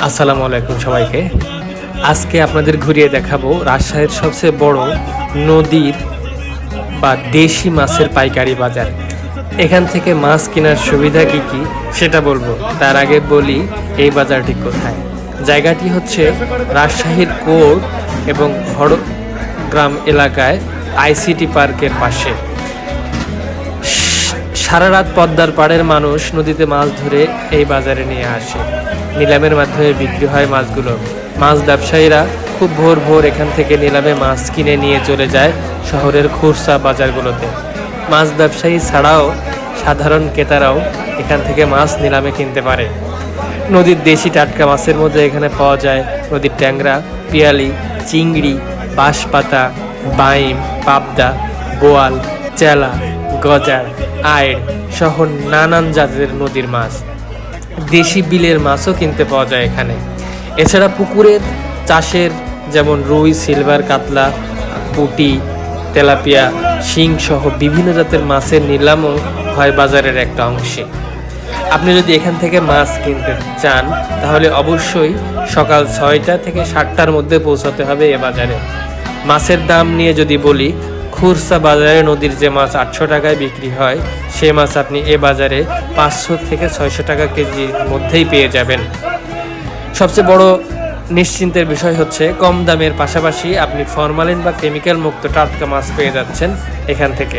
আসসালামু আলাইকুম সবাইকে। আজকে আপনাদের ঘুরিয়ে দেখাবো রাজশাহীর সবচেয়ে বড় নদীর বা দেশি মাছের পাইকারি বাজার। এখান থেকে মাছ কেনার সুবিধা কি কি সেটা বলবো। তার আগে বলি এই বাজারটি কোথায়। জায়গাটি হচ্ছে রাজশাহীর কোর্ট এবং ভড়গ্রাম এলাকায় আইসিটি পার্কের পাশে। সারা রাত পদ্মার পাড়ের মানুষ নদীতে মাছ ধরে এই বাজারে নিয়ে আসে। নিলামের মাধ্যমে বিক্রি হয় মাছগুলো। মাছ ব্যবসায়ীরা খুব ভোর ভোর এখান থেকে নিলামে মাছ কিনে নিয়ে চলে যায় শহরের খুচরা বাজারগুলোতে। মাছ ব্যবসায়ী ছাড়াও সাধারণ ক্রেতারাও এখান থেকে মাছ নিলামে কিনতে পারে। নদীর দেশি টাটকা মাছের মধ্যে এখানে পাওয়া যায় নদীর ট্যাংরা, পিয়ালি, চিংড়ি, বাঁশপাতা, বাইম, পাবদা, বোয়াল, চেলা, গজার, আইড় সহ নানান জাতের নদীর মাছ। দেশি বিলের মাছও কিনতে পাওয়া যায় এখানে। এছাড়া পুকুরের চাষের যেমন রুই, সিলভার, কাতলা, পুঁটি, তেলাপিয়া, শিং সহ বিভিন্ন জাতের মাছের নিলামও হয় বাজারের একটা অংশে। আপনি যদি এখান থেকে মাছ কিনতে চান তাহলে অবশ্যই সকাল 6টা থেকে 7টার মধ্যে পৌঁছাতে হবে এ বাজারে। মাছের দাম নিয়ে যদি বলি, খুচরা বাজারে নদীর যে মাছ 800 টাকায় বিক্রি হয় সে মাছ আপনি এ বাজারে 500 থেকে 600 টাকা কেজির মধ্যেই পেয়ে যাবেন। সবচেয়ে বড় নিশ্চিন্তের বিষয় হচ্ছে কম দামের পাশাপাশি আপনি ফরমালিন বা কেমিক্যাল মুক্ত টাটকা মাছ পেয়ে যাচ্ছেন এখান থেকে।